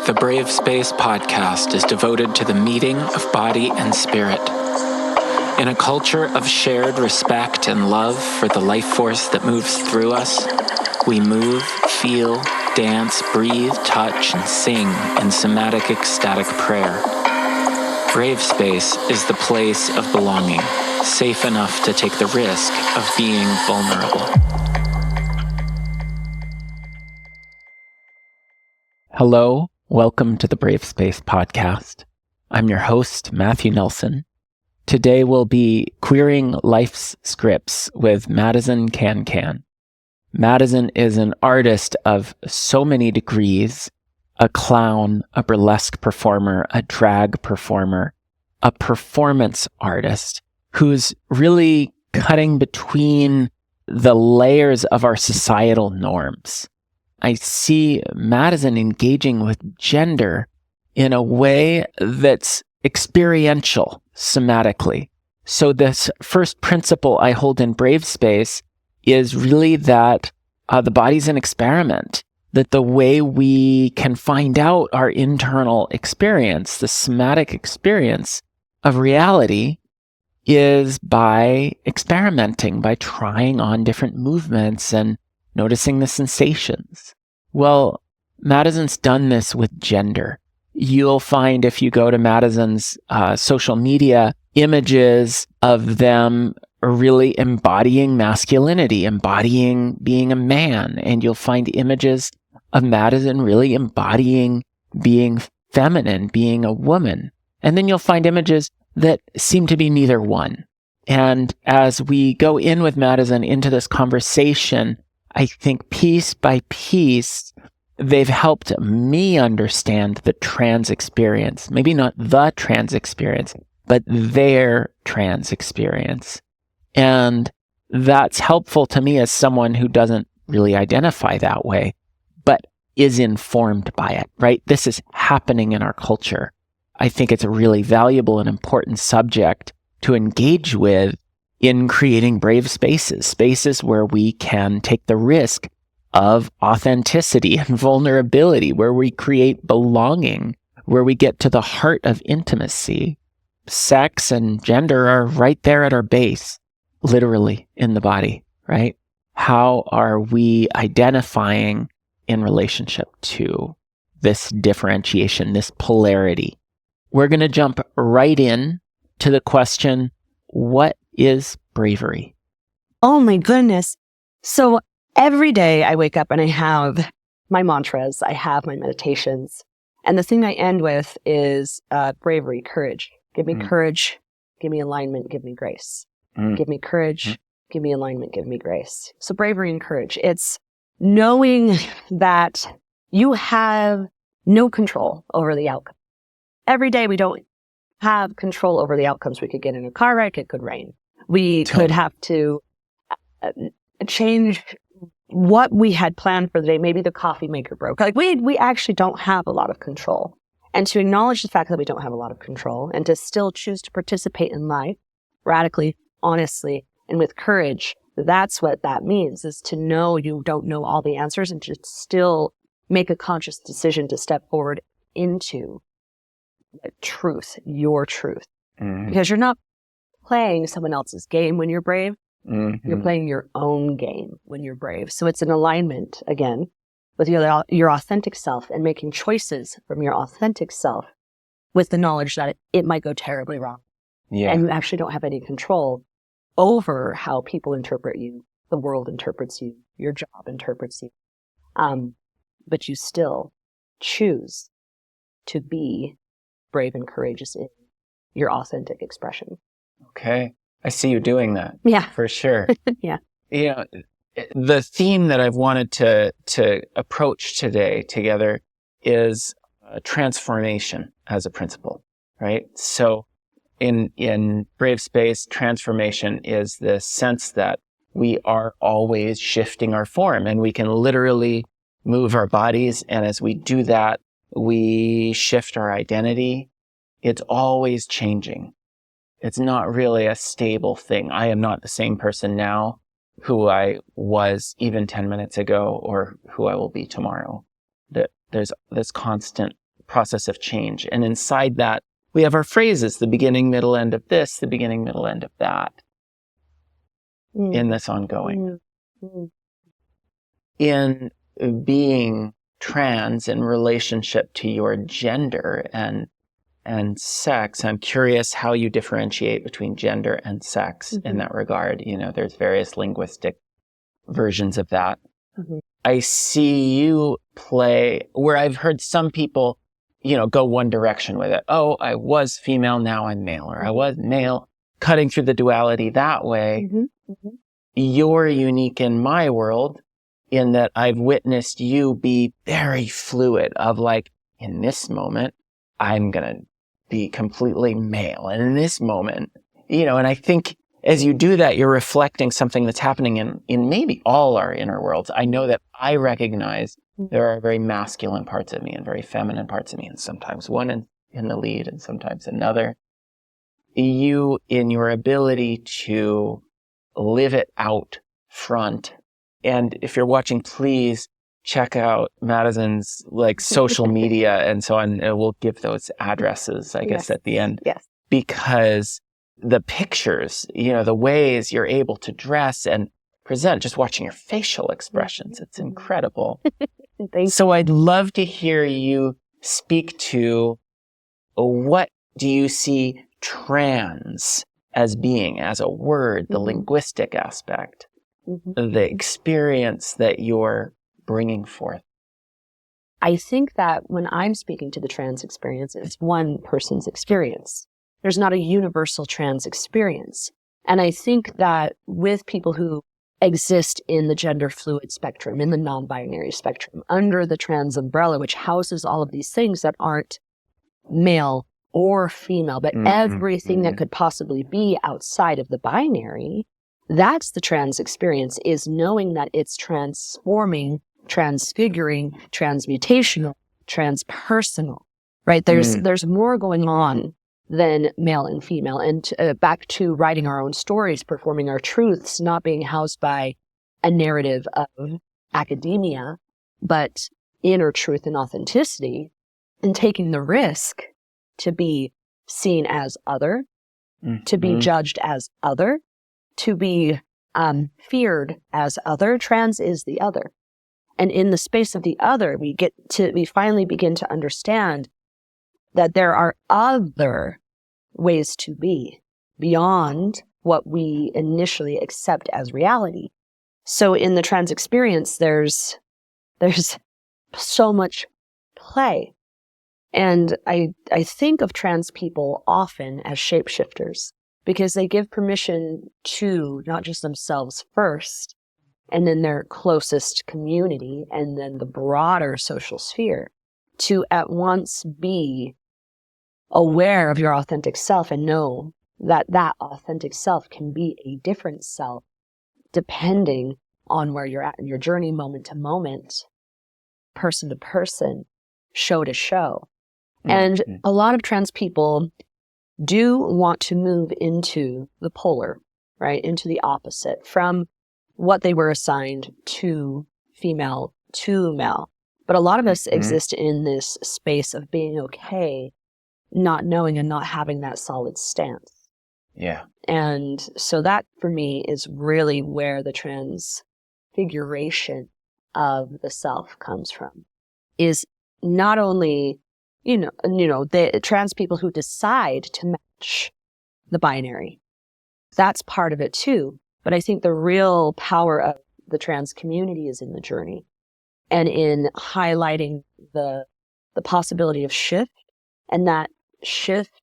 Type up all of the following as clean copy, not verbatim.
The Brave Space podcast is devoted to the meeting of body and spirit. In a culture of shared respect and love for the life force that moves through us, we move, feel, dance, breathe, touch, and sing in somatic ecstatic prayer. Brave Space is the place of belonging, safe enough to take the risk of being vulnerable. Hello, welcome to the Brave Space podcast. I'm your host, Matthew Nelson. Today we'll be queering life's scripts with Madazon CanCan. Madazon is an artist of so many degrees, a clown, a burlesque performer, a drag performer, a performance artist who's really cutting between the layers of our societal norms. I see Madazon engaging with gender in a way that's experiential, somatically. So this first principle I hold in Brave Space is really that the body's an experiment, that the way we can find out our internal experience, the somatic experience of reality, is by experimenting, by trying on different movements and noticing the sensations. Well, Madazon's done this with gender. You'll find if you go to Madazon's social media, images of them really embodying masculinity, embodying being a man. And you'll find images of Madazon really embodying being feminine, being a woman. And then you'll find images that seem to be neither one. And as we go in with Madazon into this conversation, I think piece by piece, they've helped me understand the trans experience. Maybe not the trans experience, but their trans experience. And that's helpful to me as someone who doesn't really identify that way, but is informed by it, right? This is happening in our culture. I think it's a really valuable and important subject to engage with in creating brave spaces, spaces where we can take the risk of authenticity and vulnerability, where we create belonging, where we get to the heart of intimacy. Sex and gender are right there at our base, literally in the body, right? How are we identifying in relationship to this differentiation, this polarity? We're going to jump right in to the question, what is bravery? Oh my goodness. So every day I wake up and I have my mantras, I have my meditations. And the thing I end with is bravery, courage. Give me courage, give me alignment, give me grace. Give me courage, give me alignment, give me grace. So bravery and courage. It's knowing that you have no control over the outcome. Every day we don't have control over the outcomes. We could get in a car wreck, it could rain. We could have to change what we had planned for the day. Maybe the coffee maker broke. Like we actually don't have a lot of control. And to acknowledge the fact that we don't have a lot of control and to still choose to participate in life radically, honestly, and with courage, that's what that means, is to know you don't know all the answers and to still make a conscious decision to step forward into truth, your truth. Because you're not playing someone else's game when you're brave. You're playing your own game when you're brave. So it's an alignment, again, with your authentic self and making choices from your authentic self with the knowledge that it might go terribly wrong. Yeah. And you actually don't have any control over how people interpret you, the world interprets you, your job interprets you. But you still choose to be brave and courageous in your authentic expression. Okay. I see you doing that. Yeah. For sure. Yeah. You know, the theme that I've wanted to approach today together is transformation as a principle, right? So in Brave Space, transformation is the sense that we are always shifting our form and we can literally move our bodies. And as we do that, we shift our identity. It's always changing. It's not really a stable thing. I am not the same person now who I was even 10 minutes ago or who I will be tomorrow. There's this constant process of change. And inside that, we have our phrases, the beginning, middle, end of this, the beginning, middle, end of that, in this ongoing. In being trans in relationship to your gender and sex, I'm curious how you differentiate between gender and sex in that regard. There's various linguistic versions of that. I see you play where I've heard some people, go one direction with it. Oh, I was female, now I'm male, or I was male, cutting through the duality that way. You're unique in my world in that I've witnessed you be very fluid of like, in this moment, I'm going to be completely male. And in this moment, and I think as you do that, you're reflecting something that's happening in maybe all our inner worlds. I know that I recognize there are very masculine parts of me and very feminine parts of me, and sometimes one in the lead and sometimes another. You, in your ability to live it out front. And if you're watching, please check out Madazon's social media and so on. And we'll give those addresses, I guess, at the end. Yes. Because the pictures, the ways you're able to dress and present, just watching your facial expressions, it's incredible. So I'd love to hear you speak to what do you see trans as being, as a word, the linguistic aspect, the experience that you're bringing forth. I think that when I'm speaking to the trans experience, it's one person's experience. There's not a universal trans experience. And I think that with people who exist in the gender fluid spectrum, in the non-binary spectrum, under the trans umbrella, which houses all of these things that aren't male or female, but everything that could possibly be outside of the binary, that's the trans experience, is knowing that it's transforming, transfiguring, transmutational, transpersonal, right? There's more going on than male and female. And back to writing our own stories, performing our truths, not being housed by a narrative of academia, but inner truth and authenticity, and taking the risk to be seen as other, to be judged as other, to be feared as other. Trans is the other. And in the space of the other, we finally begin to understand that there are other ways to be beyond what we initially accept as reality. So in the trans experience, there's so much play. And I think of trans people often as shapeshifters because they give permission to not just themselves first, and then their closest community, and then the broader social sphere, to at once be aware of your authentic self and know that that authentic self can be a different self depending on where you're at in your journey, moment to moment, person to person, show to show. And a lot of trans people do want to move into the polar, right? Into the opposite from what they were assigned to female to male. But a lot of us exist in this space of being okay, not knowing and not having that solid stance. Yeah. And so that for me is really where the transfiguration of the self comes from, is not only the trans people who decide to match the binary. That's part of it too. But I think the real power of the trans community is in the journey and in highlighting the possibility of shift. And that shift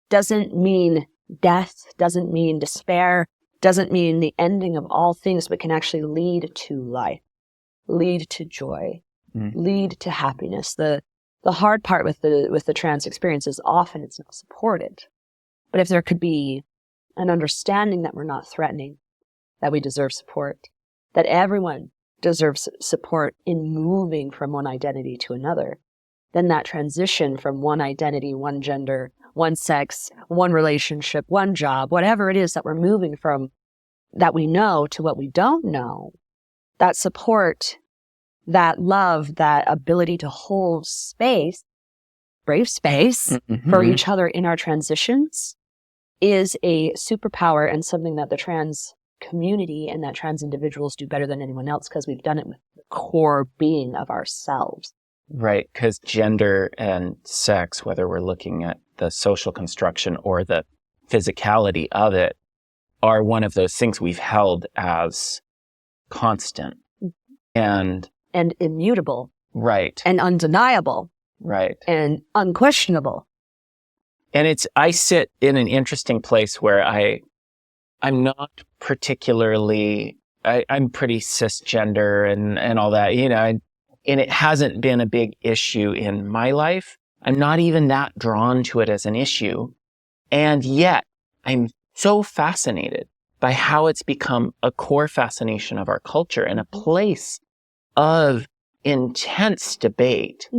doesn't mean death, doesn't mean despair, doesn't mean the ending of all things, but can actually lead to life, lead to joy, lead to happiness. The hard part with the trans experience is often it's not supported. But if there could be an understanding that we're not threatening, that we deserve support, that everyone deserves support in moving from one identity to another, then that transition from one identity, one gender, one sex, one relationship, one job, whatever it is that we're moving from that we know to what we don't know, that support, that love, that ability to hold space brave space for each other in our transitions is a superpower and something that the trans community and that trans individuals do better than anyone else because we've done it with the core being of ourselves. Right, because gender and sex, whether we're looking at the social construction or the physicality of it, are one of those things we've held as constant and immutable. Right. And undeniable. Right. And unquestionable. And I sit in an interesting place where I'm not particularly, I'm pretty cisgender and all that, and it hasn't been a big issue in my life. I'm not even that drawn to it as an issue. And yet I'm so fascinated by how it's become a core fascination of our culture and a place of intense debate.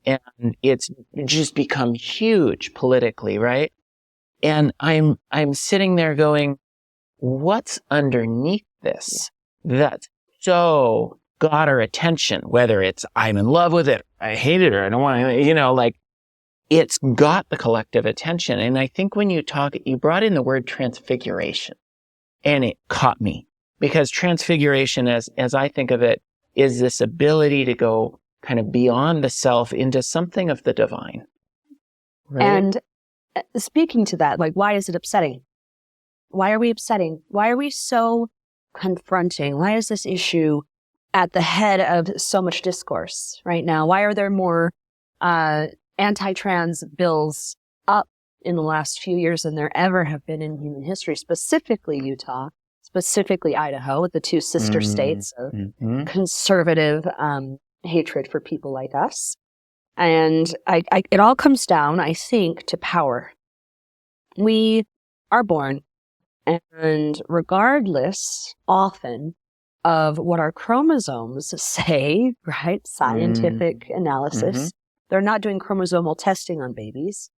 And it's just become huge politically, right? And I'm sitting there going, what's underneath this that so got our attention? Whether it's I'm in love with it, I hate it, or I don't want to, it's got the collective attention. And I think when you brought in the word transfiguration, and it caught me, because transfiguration, as I think of it, is this ability to go kind of beyond the self into something of the divine. Right? And speaking to that, why is it upsetting? Why are we upsetting? Why are we so confronting? Why is this issue at the head of so much discourse right now? Why are there more anti-trans bills up in the last few years than there ever have been in human history, specifically Utah, specifically Idaho, with the two sister states of conservative hatred for people like us? And it all comes down, I think, to power. We are born, and regardless, often, of what our chromosomes say, right, scientific analysis, they're not doing chromosomal testing on babies.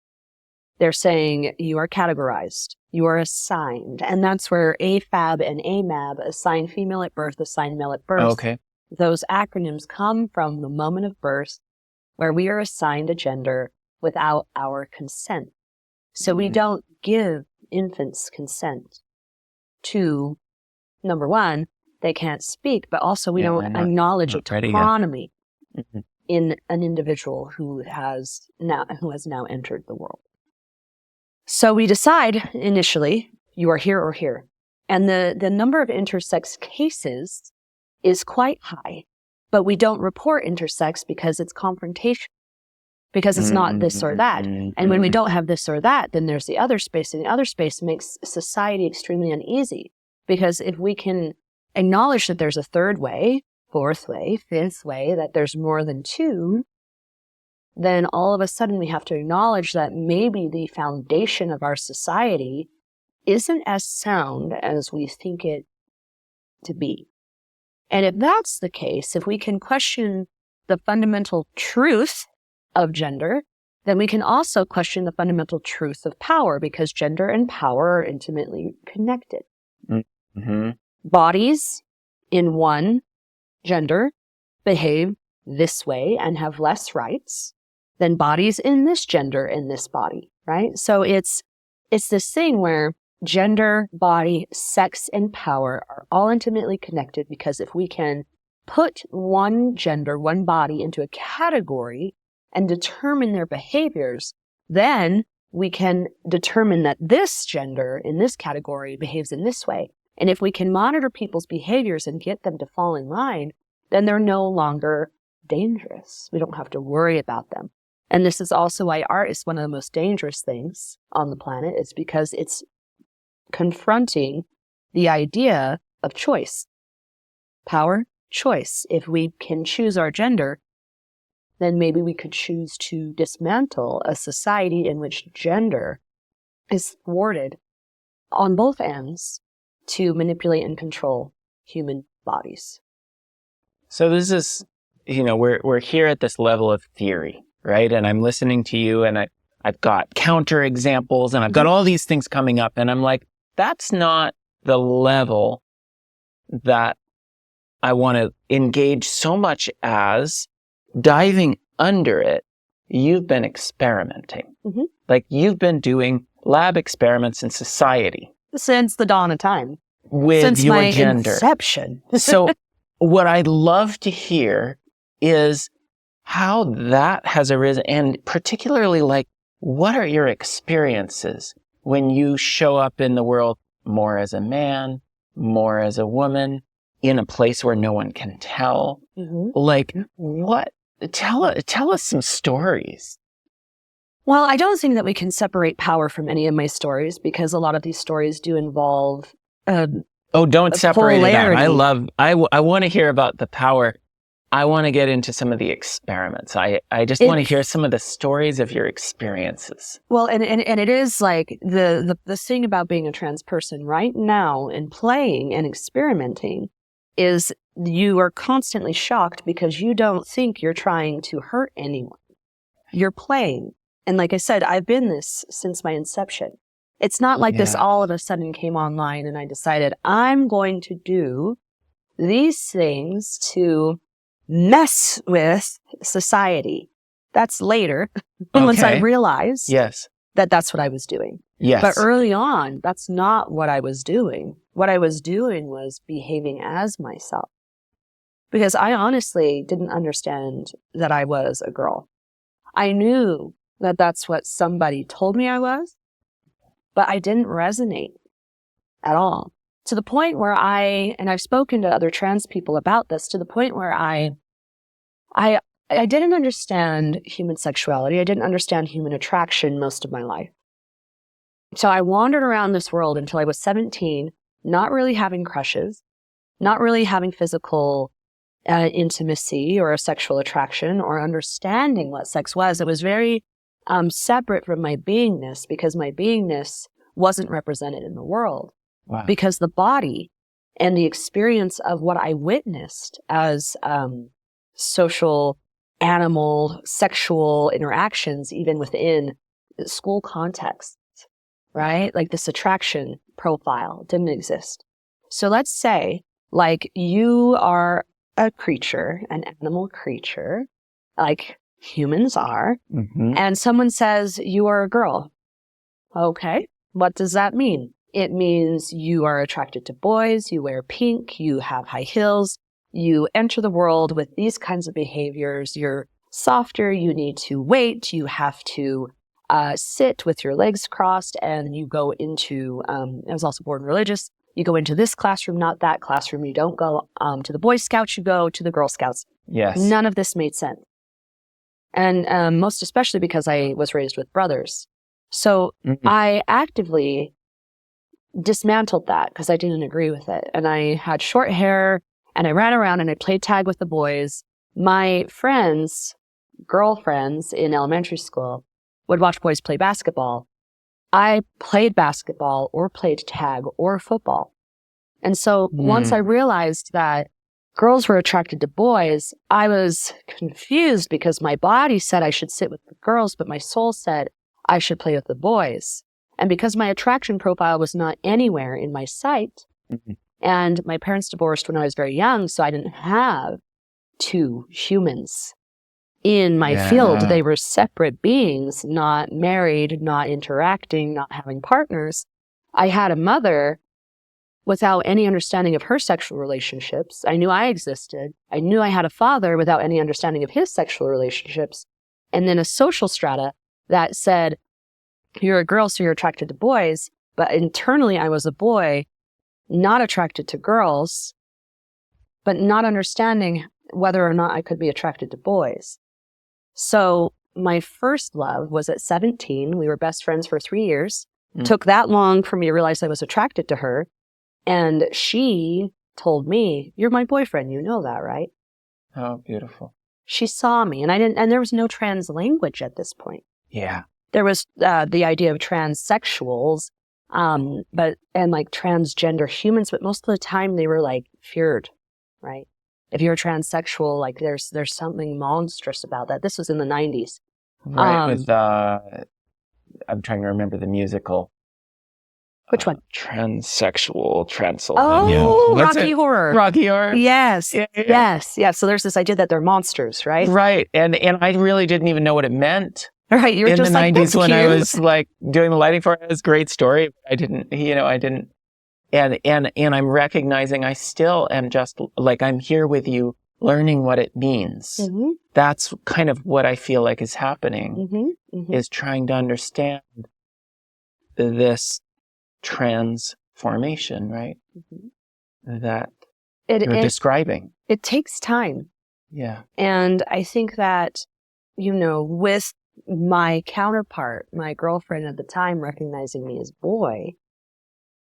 They're saying you are categorized, you are assigned, and that's where AFAB and AMAB, assigned female at birth, assigned male at birth. Okay. Those acronyms come from the moment of birth where we are assigned a gender without our consent. So we don't give infants consent to, number one, they can't speak, but also we don't acknowledge autonomy in an individual who has now entered the world. So we decide initially, you are here or here. And the number of intersex cases is quite high, but we don't report intersex because it's confrontation, because it's not this or that. And when we don't have this or that, then there's the other space, and the other space makes society extremely uneasy, because if we can acknowledge that there's a third way, fourth way, fifth way, that there's more than two, then all of a sudden we have to acknowledge that maybe the foundation of our society isn't as sound as we think it to be. And if that's the case, if we can question the fundamental truth of gender, then we can also question the fundamental truth of power, because gender and power are intimately connected. Bodies in one gender behave this way and have less rights than bodies in this gender in this body, right? So it's this thing where gender, body, sex, and power are all intimately connected, because if we can put one gender, one body into a category and determine their behaviors, then we can determine that this gender in this category behaves in this way. And if we can monitor people's behaviors and get them to fall in line, then they're no longer dangerous. We don't have to worry about them. And this is also why art is one of the most dangerous things on the planet. It's because it's confronting the idea of choice. Power, choice. If we can choose our gender, then maybe we could choose to dismantle a society in which gender is thwarted on both ends to manipulate and control human bodies. So this is, we're here at this level of theory, right? And I'm listening to you, and I've got counter examples, and I've got all these things coming up, and I'm like, that's not the level that I want to engage so much as diving under it you've been experimenting. Mhm. Like you've been doing lab experiments in society. Since the dawn of time. With Since your my gender. inception. So what I'd love to hear is how that has arisen, and particularly like, what are your experiences when you show up in the world more as a man, more as a woman, in a place where no one can tell? Mhm. Like, what? Tell us some stories. Well, I don't think that we can separate power from any of my stories, because a lot of these stories do involve Don't separate it out. polarity. I want to hear about the power. I want to get into some of the experiments. I just want to hear some of the stories of your experiences. Well, and it is like the thing about being a trans person right now and playing and experimenting is you are constantly shocked because you don't think you're trying to hurt anyone. You're playing. And like I said, I've been this since my inception. It's not like this all of a sudden came online and I decided I'm going to do these things to mess with society. That's later, once I realized that that's what I was doing. Yes. But early on, that's not what I was doing. What I was doing was behaving as myself. Because I honestly didn't understand that I was a girl. I knew that that's what somebody told me I was, but I didn't resonate at all. To the point where and I've spoken to other trans people about this, to the point where I didn't understand human sexuality. I didn't understand human attraction most of my life. So I wandered around this world until I was 17, not really having crushes, not really having physical intimacy or a sexual attraction or understanding what sex was. It was very separate from my beingness, because my beingness wasn't represented in the world. Wow. Because the body and the experience of what I witnessed as social, animal, sexual interactions, even within school contexts, right? Like this attraction profile didn't exist. So let's say, like, you are a creature, an animal creature, like humans are, and someone says you are a girl. Okay, what does that mean? It means you are attracted to boys, you wear pink, you have high heels, you enter the world with these kinds of behaviors. You're softer, you need to wait, you have to sit with your legs crossed, and you go into, I was also born religious, you go into this classroom, not that classroom. You don't go to the Boy Scouts, you go to the Girl Scouts. Yes. None of this made sense. And most especially because I was raised with brothers. So I actively dismantled that because I didn't agree with it. And I had short hair and I ran around and I played tag with the boys. My friends, girlfriends in elementary school would watch boys play basketball. I played basketball or played tag or football. And so once I realized that girls were attracted to boys, I was confused because my body said I should sit with the girls, but my soul said I should play with the boys. And because my attraction profile was not anywhere in my sight, and my parents divorced when I was very young, so I didn't have two humans in my field. They were separate beings, not married, not interacting, not having partners. I had a mother without any understanding of her sexual relationships. I knew I existed. I knew I had a father without any understanding of his sexual relationships. And then a social strata that said, you're a girl, so you're attracted to boys. But internally, I was a boy, not attracted to girls, but not understanding whether or not I could be attracted to boys. So my first love was at 17. We were best friends for 3 years. Took that long for me to realize I was attracted to her. And she told me, you're my boyfriend. You know that, right? Oh, beautiful. She saw me, and there was no trans language at this point. Yeah. There was the idea of transsexuals, and like transgender humans, but most of the time they were like feared, right? If you're a transsexual, like there's something monstrous about that. This was in the 90s. Right, with, I'm trying to remember the musical. Which one? Transsexual, Oh, What's Rocky it? Horror. Rocky Horror. Yes. Yeah. Yes. Yeah. So there's this idea that they're monsters, right? Right. And I really didn't even know what it meant. Right. You're in just the like, 90s when I cute. was like doing the lighting for it. It was a great story. I didn't. And I'm recognizing I still am just like, I'm here with you learning what it means. Mm-hmm. That's kind of what I feel like is happening, Mm-hmm. Mm-hmm. is trying to understand this transformation, right? Mm-hmm. That you're describing. It takes time. Yeah. And I think that, with my counterpart, my girlfriend at the time, recognizing me as boy,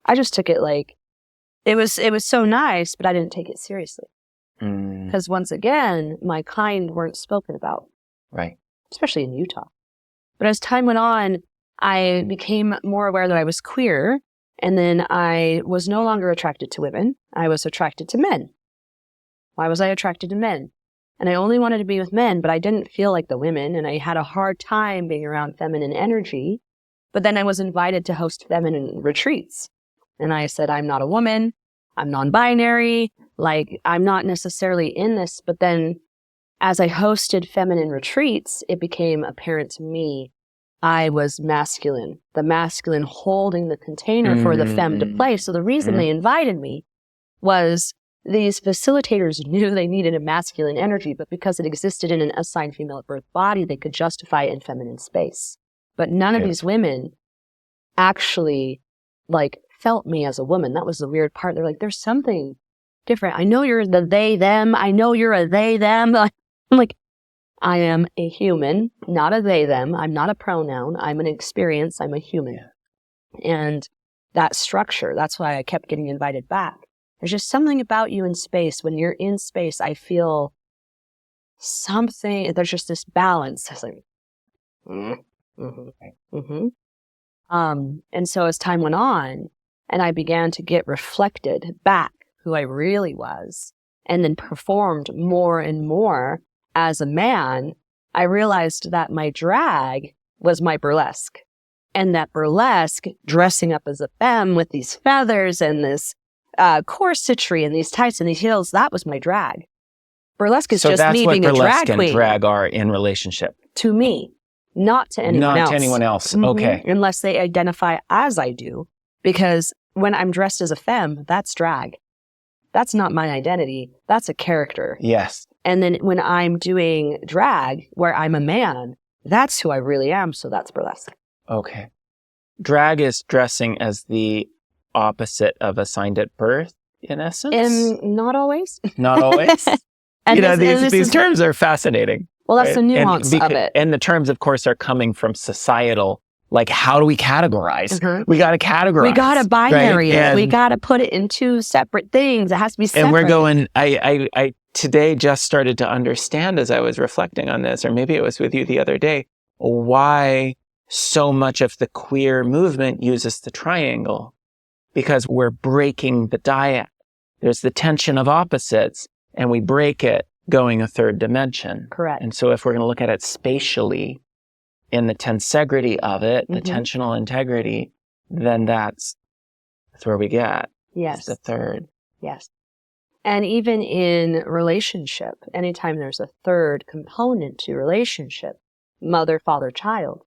I just took it like, it was so nice, but I didn't take it seriously. Because once again, my kind weren't spoken about. Right. Especially in Utah. But as time went on, I became more aware that I was queer, and then I was no longer attracted to women. I was attracted to men. Why was I attracted to men? And I only wanted to be with men, but I didn't feel like the women, and I had a hard time being around feminine energy. But then I was invited to host feminine retreats. And I said, I'm not a woman. I'm non-binary. Like, I'm not necessarily in this. But then as I hosted feminine retreats, it became apparent to me I was masculine, the masculine holding the container for the femme to play. So the reason they invited me was these facilitators knew they needed a masculine energy, but because it existed in an assigned female at birth body, they could justify it in feminine space. But none of these women actually, felt me as a woman. That was the weird part. They're like, there's something different. I know you're the they, them. I know you're a they, them. I'm like, I am a human, not a they, them. I'm not a pronoun. I'm an experience. I'm a human. And that structure, that's why I kept getting invited back. There's just something about you in space. When you're in space, I feel something, there's just this balance. It's like, and so as time went on, and I began to get reflected back who I really was, and then performed more and more as a man, I realized that my drag was my burlesque. And that burlesque, dressing up as a femme with these feathers and this corsetry and these tights and these heels, that was my drag. Burlesque is just me being a drag queen. So that's what burlesque and drag are in relationship. To me, not to anyone else. Not to anyone else. Okay. Unless they identify as I do. Because when I'm dressed as a femme, that's drag. That's not my identity. That's a character. Yes. And then when I'm doing drag, where I'm a man, that's who I really am. So that's burlesque. Okay. Drag is dressing as the opposite of assigned at birth, in essence? And not always. Not always? These terms are fascinating. Well, that's the nuance of it. And the terms, of course, are coming from societal. Like, how do we categorize? We got to categorize. We got to binary it. We got to put it in two separate things. It has to be separate. And we're going, I today just started to understand as I was reflecting on this, or maybe it was with you the other day, why so much of the queer movement uses the triangle. Because we're breaking the dyad. There's the tension of opposites, and we break it going a third dimension. Correct. And so if we're going to look at it spatially, in the tensegrity of it, the tensional integrity, then that's where we get. Yes. It's the third. Yes. And even in relationship, anytime there's a third component to relationship, mother, father, child,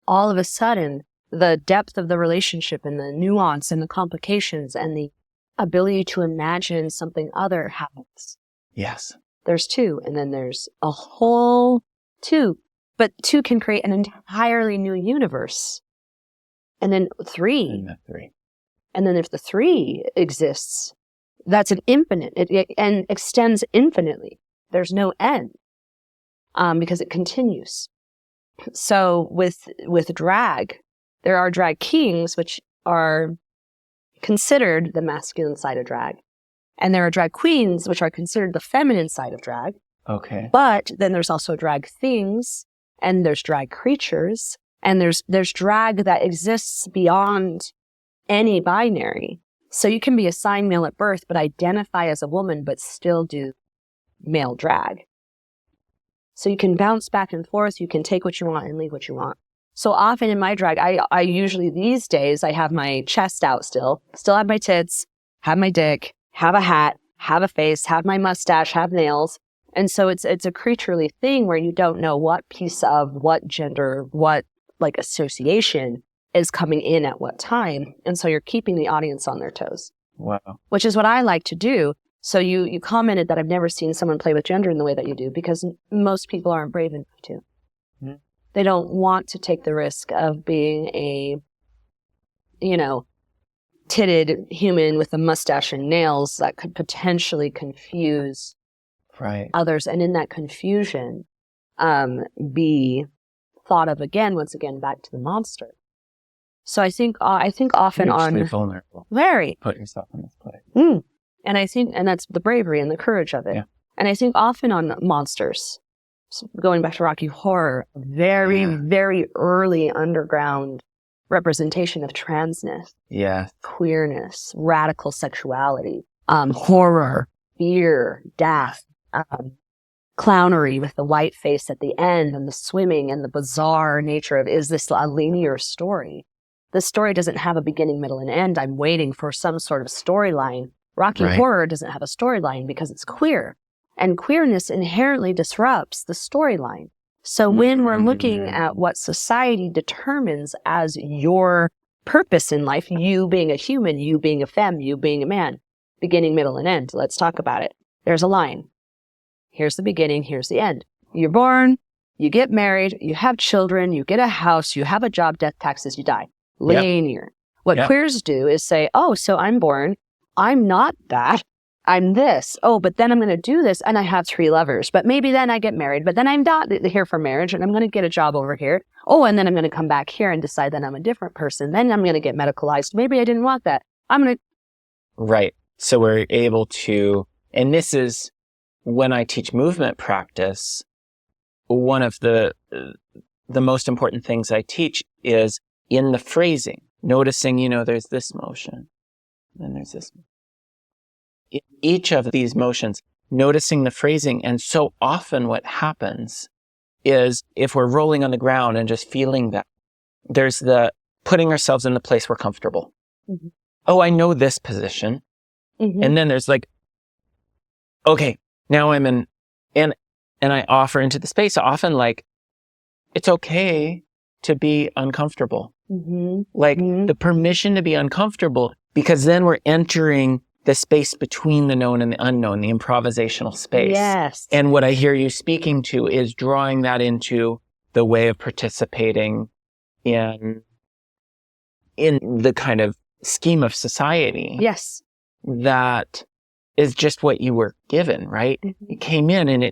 all of a sudden, the depth of the relationship and the nuance and the complications and the ability to imagine something other happens. Yes. There's two, and then there's a whole two. But two can create an entirely new universe. And then three. And the three. And then if the three exists, that's an infinite. It and extends infinitely. There's no end. Because it continues. So with drag, there are drag kings, which are considered the masculine side of drag. And there are drag queens, which are considered the feminine side of drag. Okay. But then there's also drag things, and there's drag creatures, and there's drag that exists beyond any binary. So you can be assigned male at birth, but identify as a woman, but still do male drag. So you can bounce back and forth. You can take what you want and leave what you want. So often in my drag, I usually these days, I have my chest out still have my tits, have my dick, have a hat, have a face, have my mustache, have nails. And so it's a creaturely thing where you don't know what piece of what gender, what like association is coming in at what time. And so you're keeping the audience on their toes. Wow. Which is what I like to do. So you commented that I've never seen someone play with gender in the way that you do, because most people aren't brave enough to. Mm-hmm. They don't want to take the risk of being a, titted human with a mustache and nails that could potentially confuse others. And in that confusion, be thought of once again, back to the monster. So I think often you're vulnerable. Very. Put yourself in this place. Mm. And that's the bravery and the courage of it. Yeah. And I think often on monsters, so going back to Rocky Horror, very, very early underground representation of transness, queerness, radical sexuality, horror, fear, death, clownery with the white face at the end and the swimming and the bizarre nature of, is this a linear story? The story doesn't have a beginning, middle, and end. I'm waiting for some sort of storyline. Rocky Horror doesn't have a storyline because it's queer. And queerness inherently disrupts the storyline. So when we're looking at what society determines as your purpose in life, you being a human, you being a femme, you being a man, beginning, middle, and end, let's talk about it. There's a line. Here's the beginning, here's the end. You're born, you get married, you have children, you get a house, you have a job, death, taxes, you die. Linear. What queers do is say, oh, so I'm born, I'm not that. I'm this. Oh, but then I'm going to do this and I have 3 lovers. But maybe then I get married. But then I'm not here for marriage and I'm going to get a job over here. Oh, and then I'm going to come back here and decide that I'm a different person. Then I'm going to get medicalized. Maybe I didn't want that. I'm going to. Right. So we're able to, and this is when I teach movement practice, one of the most important things I teach is in the phrasing, noticing, there's this motion, then there's this motion. Each of these motions, noticing the phrasing. And so often what happens is if we're rolling on the ground and just feeling that, there's the putting ourselves in the place we're comfortable. Mm-hmm. Oh, I know this position. Mm-hmm. And then there's like, okay, now I'm in, and I offer into the space. Often like, it's okay to be uncomfortable. Mm-hmm. Like the permission to be uncomfortable, because then we're entering the space between the known and the unknown, the improvisational space. Yes. And what I hear you speaking to is drawing that into the way of participating in the kind of scheme of society. Yes. That is just what you were given, right? Mm-hmm. You came in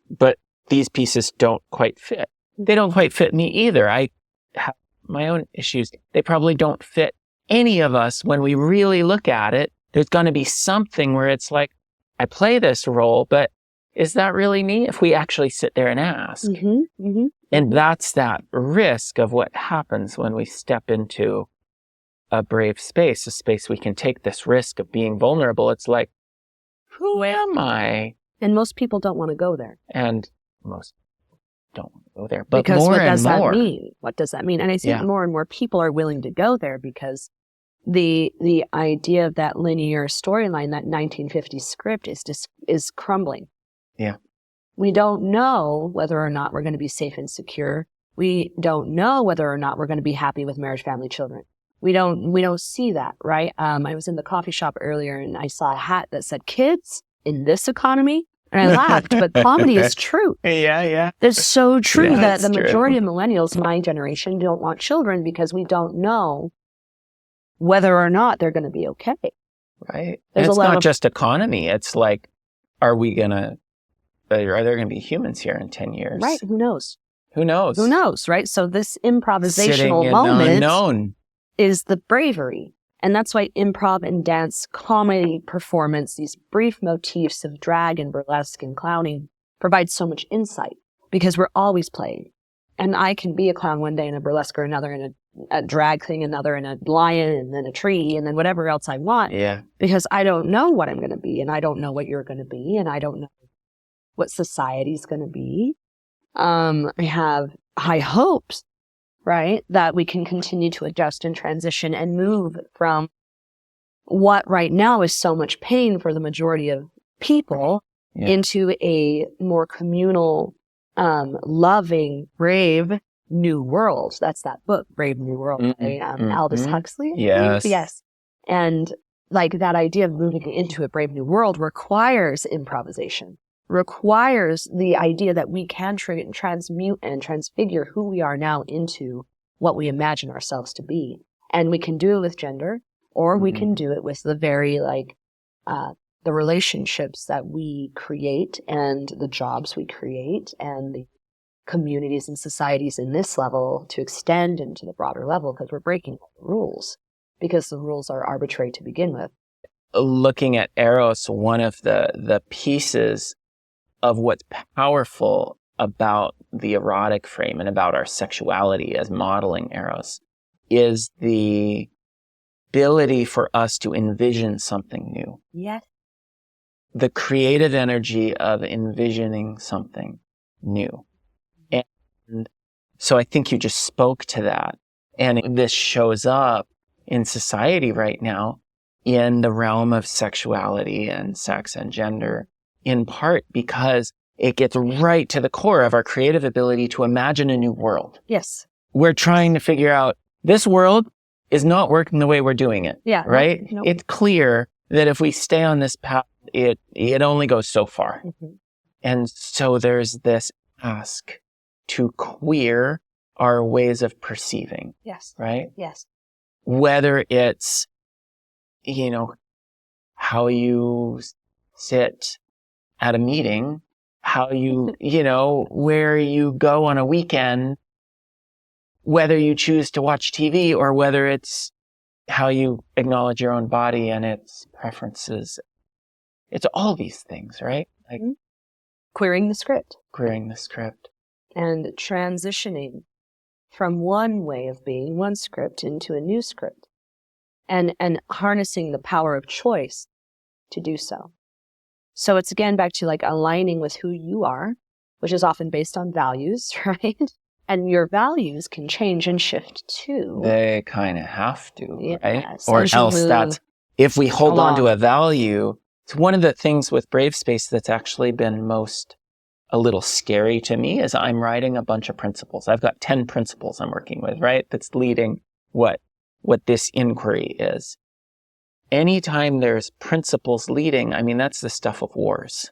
but these pieces don't quite fit. They don't quite fit me either. I have my own issues. They probably don't fit any of us. When we really look at it, there's going to be something where it's like, I play this role, but is that really me? If we actually sit there and ask. Mm-hmm, mm-hmm. And that's that risk of what happens when we step into a brave space, a space we can take this risk of being vulnerable. It's like, who am I? And most people don't want to go there. And most don't want to go there. But because more what and does more. That mean? What does that mean? And I think more and more people are willing to go there because the idea of that linear storyline, that 1950s script is crumbling. Yeah. We don't know whether or not we're going to be safe and secure. We don't know whether or not we're going to be happy with marriage, family, children. We don't see that, right? I was in the coffee shop earlier and I saw a hat that said kids in this economy. And I laughed, but comedy is true. Yeah. It's so true that the majority of millennials, my generation, don't want children because we don't know whether or not they're going to be okay. Right. And it's not just economy. It's like, are there going to be humans here in 10 years? Right. Who knows? Who knows, right? So this improvisational moment is the bravery. And that's why improv and dance, comedy performance, these brief motifs of drag and burlesque and clowning provide so much insight because we're always playing. And I can be a clown one day and a burlesque or another and a drag thing, another and a lion and then a tree and then whatever else I want. Yeah. Because I don't know what I'm going to be and I don't know what you're going to be and I don't know what society's going to be. I have high hopes right? That we can continue to adjust and transition and move from what right now is so much pain for the majority of people into a more communal, loving, brave new world. That's that book, Brave New World, by Aldous Huxley. Yes. And like that idea of moving into a brave new world requires improvisation, requires the idea that we can transmute and transfigure who we are now into what we imagine ourselves to be. And we can do it with gender, or we can do it with the very the relationships that we create and the jobs we create and the communities and societies in this level to extend into the broader level, because we're breaking the rules because the rules are arbitrary to begin with. Looking at Eros, one of the pieces of what's powerful about the erotic frame and about our sexuality as modeling Eros is the ability for us to envision something new. Yes. The creative energy of envisioning something new. And so I think you just spoke to that. And this shows up in society right now in the realm of sexuality and sex and gender, in part because it gets right to the core of our creative ability to imagine a new world. Yes. We're trying to figure out this world is not working the way we're doing it. Yeah. Right? Nope. It's clear that if we stay on this path, it only goes so far. And so there's this ask to queer our ways of perceiving. Yes. Right? Yes. Whether it's, how you sit at a meeting, how you, where you go on a weekend, whether you choose to watch TV, or whether it's how you acknowledge your own body and its preferences. It's all these things, right? Like queering the script. Queering the script. And transitioning from one way of being, one script, into a new script. And harnessing the power of choice to do so. So it's again back to like aligning with who you are, which is often based on values, right? And your values can change and shift too. They kind of have to, right? Yes. Or else that's, if we hold on to a value, it's one of the things with Brave Space that's actually been most a little scary to me is I'm writing a bunch of principles. I've got 10 principles I'm working with, right? That's leading what this inquiry is. Anytime there's principles leading, I mean, that's the stuff of wars.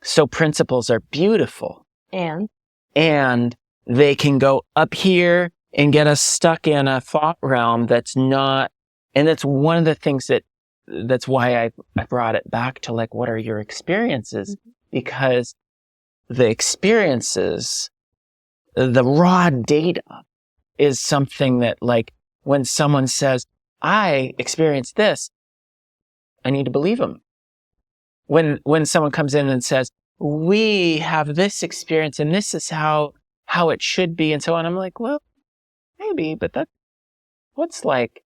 So principles are beautiful. And they can go up here and get us stuck in a thought realm that's not, and that's one of the things that's why I brought it back to like, what are your experiences? Because the experiences, the raw data is something that like, when someone says, I experienced this, I need to believe them. When someone comes in and says, we have this experience and this is how it should be and so on, I'm like, well, maybe, but what's like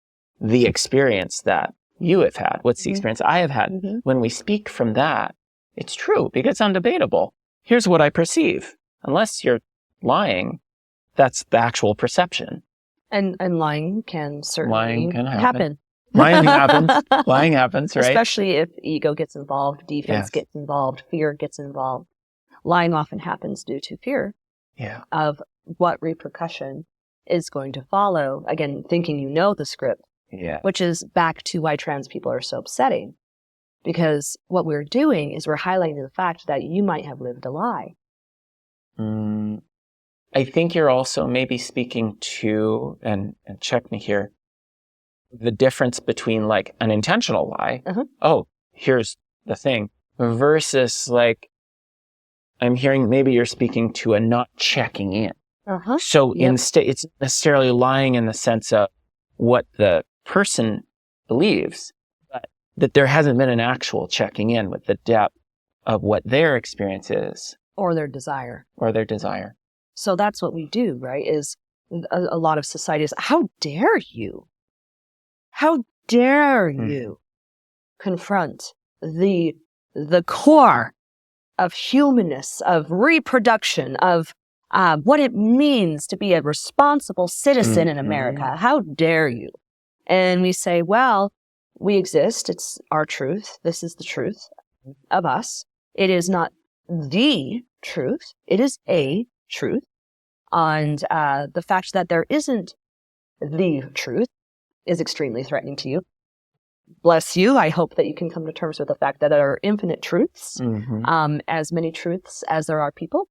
the experience that you have had? What's the experience I have had? When we speak from that, it's true because it's undebatable. Here's what I perceive. Unless you're lying, that's the actual perception. And lying can certainly happen. Lying happens, right? Especially if ego gets involved, defense gets involved, fear gets involved. Lying often happens due to fear of what repercussion is going to follow. Again, thinking you know the script, which is back to why trans people are so upsetting. Because what we're doing is we're highlighting the fact that you might have lived a lie. I think you're also maybe speaking to, and check me here, the difference between like an intentional lie, oh, here's the thing, versus like, I'm hearing maybe you're speaking to a not checking in. So instead, it's necessarily lying in the sense of what the person believes, but that there hasn't been an actual checking in with the depth of what their experience is. Or their desire. So that's what we do, right? Is a lot of societies, how dare you? How dare you confront the core of humanness, of reproduction, of what it means to be a responsible citizen in America. How dare you? And we say, well, we exist. It's our truth. This is the truth of us. It is not the truth. It is a truth. And the fact that there isn't the truth is extremely threatening to you. Bless you. I hope that you can come to terms with the fact that there are infinite truths, as many truths as there are people.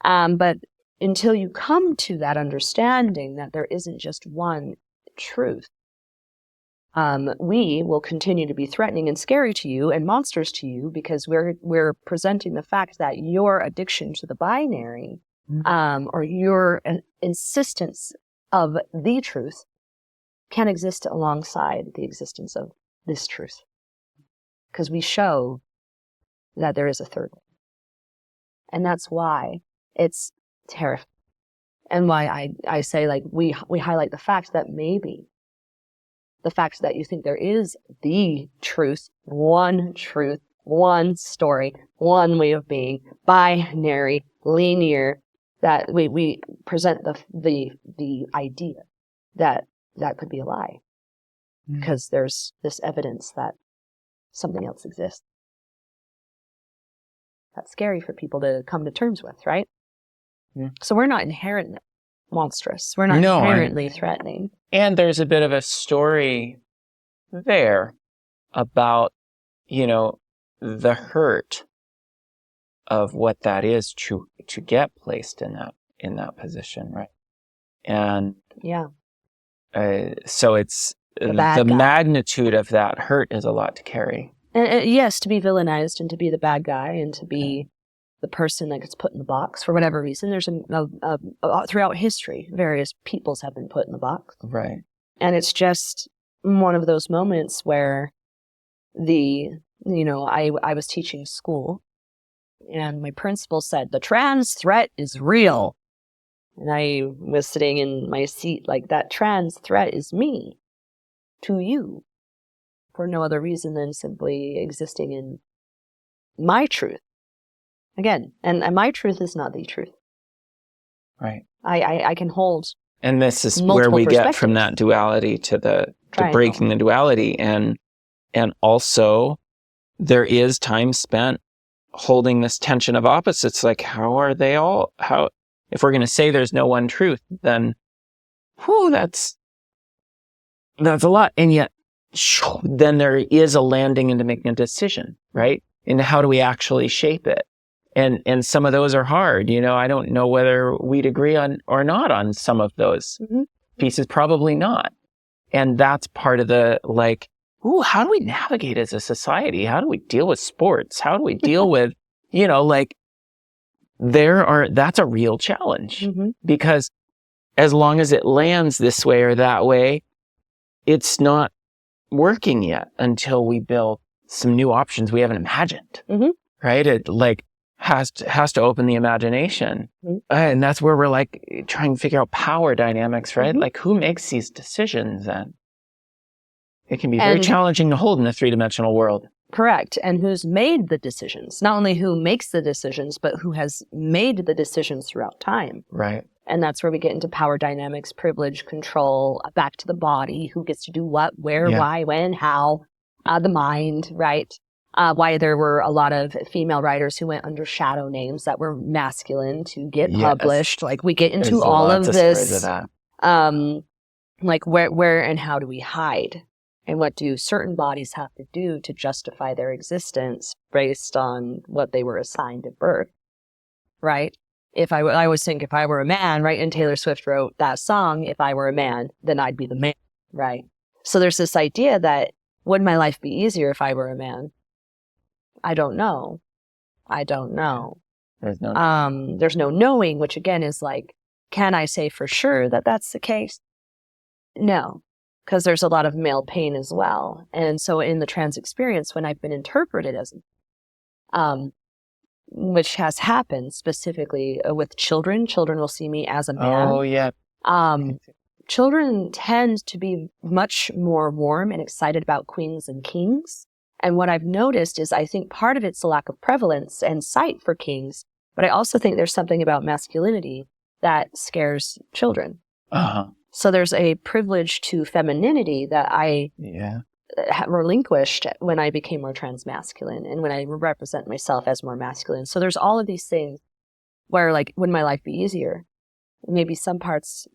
But until you come to that understanding that there isn't just one truth, we will continue to be threatening and scary to you and monsters to you, because we're presenting the fact that your addiction to the binary, or your insistence of the truth, can exist alongside the existence of this truth. Because we show that there is a third one. And that's why it's terrifying. And why I say, like, we highlight the fact that maybe the fact that you think there is the truth, one story, one way of being, binary, linear, that we present the idea that could be a lie, because there's this evidence that something else exists. That's scary for people to come to terms with, right? So we're not inherently monstrous. We're not inherently threatening. And there's a bit of a story there about, the hurt of what that is to get placed in that position, right? And so it's the magnitude of that hurt is a lot to carry. And yes, to be villainized and to be the bad guy and to be the person that gets put in the box for whatever reason. There's throughout history, various peoples have been put in the box. Right. And it's just one of those moments where I was teaching school, and my principal said, the trans threat is real. And I was sitting in my seat like, that trans threat is me to you, for no other reason than simply existing in my truth. Again, and my truth is not the truth. Right. I can hold. And this is where we get from that duality to the breaking the duality. And also there is time spent holding this tension of opposites. Like, if we're going to say there's no one truth, then, that's a lot. And yet, then there is a landing into making a decision, right? And how do we actually shape it? And some of those are hard. I don't know whether we'd agree on or not on some of those pieces. Probably not. And that's part of the, how do we navigate as a society? How do we deal with sports? How do we deal with, that's a real challenge, because as long as it lands this way or that way, it's not working yet until we build some new options we haven't imagined, right? It has to open the imagination. And that's where we're trying to figure out power dynamics, right? Who makes these decisions? And it can be very challenging to hold in a three-dimensional world. Correct. And who's made the decisions? Not only who makes the decisions, but who has made the decisions throughout time. Right. And that's where we get into power dynamics, privilege, control, back to the body, who gets to do what, where, why, when, how, the mind, right? Why there were a lot of female writers who went under shadow names that were masculine to get published. We get into all of this. Where and how do we hide? And what do certain bodies have to do to justify their existence based on what they were assigned at birth, right? I always think if I were a man, right? And Taylor Swift wrote that song, if I were a man, then I'd be the man, right? So there's this idea that, would my life be easier if I were a man? I don't know. There's no there's no knowing, which again is can I say for sure that that's the case? No, because there's a lot of male pain as well. And so in the trans experience, when I've been interpreted as, which has happened specifically with children will see me as a man. Oh, yeah. Children tend to be much more warm and excited about queens and kings. And what I've noticed is I think part of it's a lack of prevalence and sight for kings, but I also think there's something about masculinity that scares children. Uh-huh. So there's a privilege to femininity that I relinquished when I became more transmasculine and when I represent myself as more masculine. So there's all of these things where, like, would my life be easier? Maybe some parts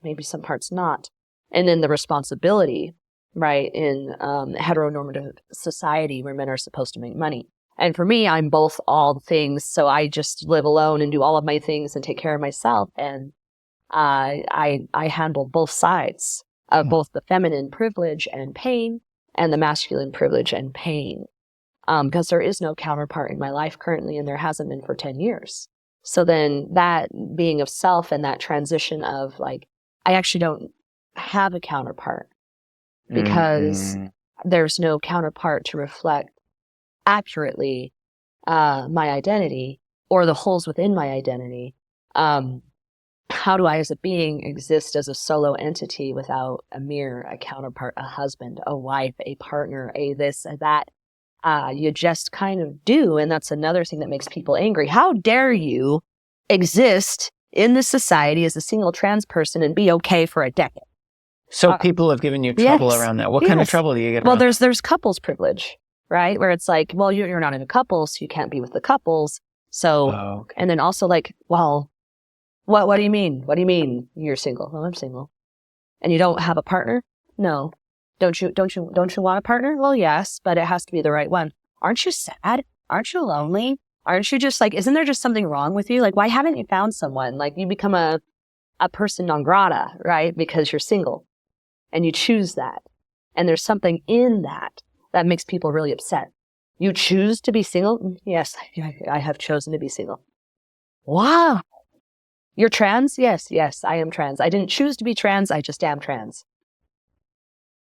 not. And then the responsibility, right, in heteronormative society where men are supposed to make money. And for me, I'm both all the things. So I just live alone and do all of my things and take care of myself. And I handle both sides of both the feminine privilege and pain and the masculine privilege and pain. Because there is no counterpart in my life currently, and there hasn't been for 10 years. So then that being of self and that transition of, like, I actually don't have a counterpart because there's no counterpart to reflect accurately my identity or the holes within my identity. How do I as a being exist as a solo entity without a mirror, a counterpart, a husband, a wife, a partner, a this, a that? You just kind of do. And that's another thing that makes people angry. How dare you exist in this society as a single trans person and be okay for a decade? So people have given you trouble around that. What kind of trouble do you get around? Well, there's couples privilege, right? Where it's like, well, you're not in a couple, so you can't be with the couples. So, and then also like, well, what do you mean? What do you mean you're single? Well, I'm single. And you don't have a partner? No. Don't you want a partner? Well, yes, but it has to be the right one. Aren't you sad? Aren't you lonely? Aren't you just like, isn't there just something wrong with you? Like, why haven't you found someone? Like, you become a person non grata, right? Because you're single and you choose that. And there's something in that that makes people really upset. You choose to be single? Yes, I have chosen to be single. Wow. You're trans? Yes, I am trans. I didn't choose to be trans. I just am trans.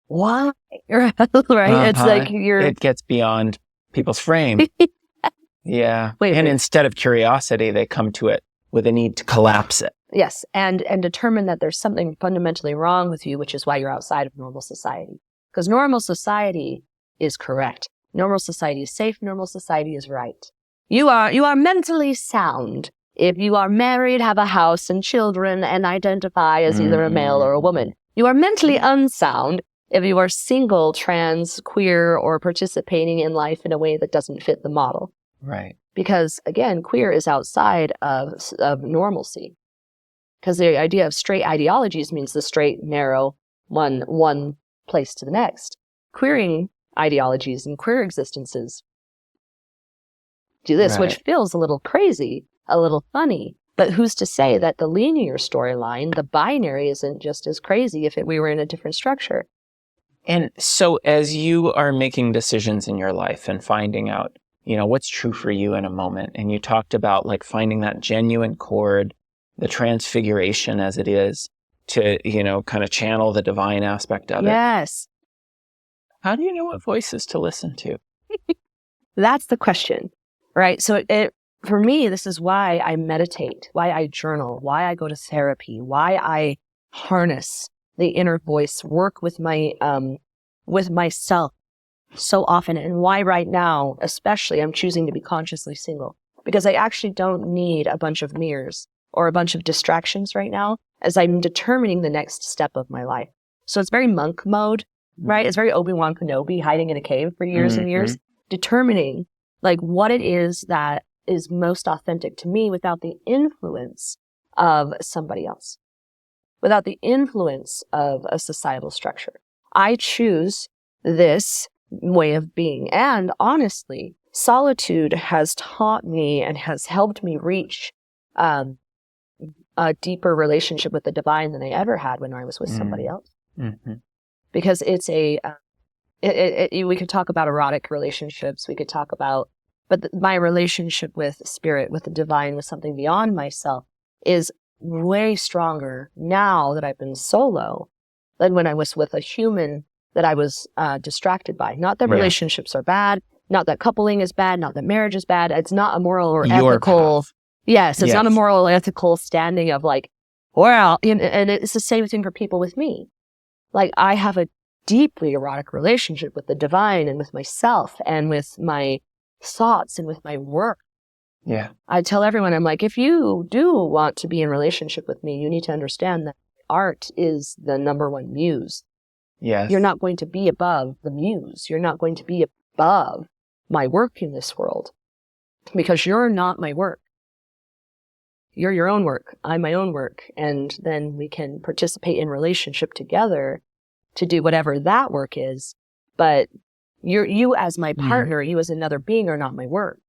Why? Right? It's like it gets beyond people's frame. Yeah. And instead of curiosity, they come to it with a need to collapse it. Yes. And determine that there's something fundamentally wrong with you, which is why you're outside of normal society. Because normal society is correct. Normal society is safe. Normal society is right. You are mentally sound if you are married, have a house and children, and identify as either a male or a woman. You are mentally unsound if you are single, trans, queer, or participating in life in a way that doesn't fit the model. Right. Because, again, queer is outside of normalcy. Because the idea of straight ideologies means the straight, narrow, one place to the next. Queering ideologies and queer existences do this, which feels a little crazy, a little funny. But who's to say that the linear storyline, the binary, isn't just as crazy if we were in a different structure? And so as you are making decisions in your life and finding out, what's true for you in a moment, and you talked about like finding that genuine chord, the transfiguration as it is to, kind of channel the divine aspect of it. Yes. How do you know what voices to listen to? That's the question, right? So for me, this is why I meditate, why I journal, why I go to therapy, why I harness the inner voice, work with myself so often, and why right now, especially, I'm choosing to be consciously single, because I actually don't need a bunch of mirrors or a bunch of distractions right now as I'm determining the next step of my life. So it's very monk mode, right? It's very Obi-Wan Kenobi hiding in a cave for years and years, determining like what it is that is most authentic to me without the influence of somebody else, without the influence of a societal structure. I choose this way of being. And honestly, solitude has taught me and has helped me reach a deeper relationship with the divine than I ever had when I was with somebody else. Because it's we could talk about erotic relationships, we could talk about, but my relationship with spirit, with the divine, with something beyond myself is way stronger now that I've been solo than when I was with a human that I was distracted by. Not that relationships are bad, not that coupling is bad, not that marriage is bad. It's not a moral or ethical. Path. Yes, it's not a moral or ethical standing of like, well, and it's the same thing for people with me. Like, I have a deeply erotic relationship with the divine and with myself and with my thoughts and with my work. Yeah. I tell everyone, I'm like, if you do want to be in relationship with me, you need to understand that art is the number one muse. Yes. You're not going to be above the muse. You're not going to be above my work in this world, because you're not my work. You're your own work. I'm my own work. And then we can participate in relationship together to do whatever that work is. But you as my partner, you as another being are not my work.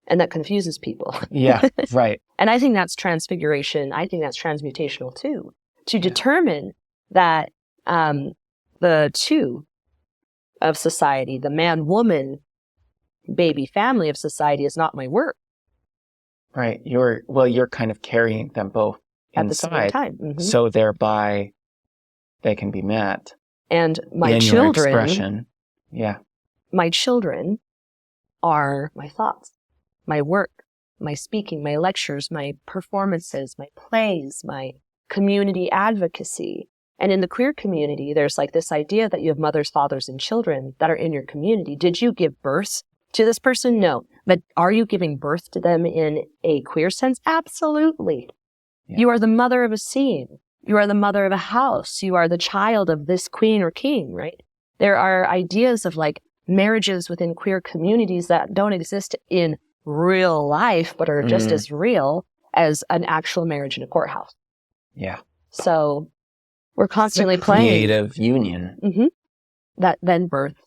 And that confuses people. Yeah, right. And I think that's transfiguration. I think that's transmutational too. To determine that the two of society, the man, woman, baby, family of society is not my work. Right. You're kind of carrying them both At the same inside. time. Mm-hmm. So thereby they can be met. And my in children, your expression. Yeah. My children are my thoughts, my work, my speaking, my lectures, my performances, my plays, my community advocacy. And in the queer community, there's like this idea that you have mothers, fathers, and children that are in your community. Did you give birth to this person? No. But are you giving birth to them in a queer sense? Absolutely. Yeah. You are the mother of a scene. You are the mother of a house. You are the child of this queen or king, right? There are ideas of like marriages within queer communities that don't exist in real life, but are just as real as an actual marriage in a courthouse. Yeah. So we're constantly playing. Creative union. Mm-hmm. That then births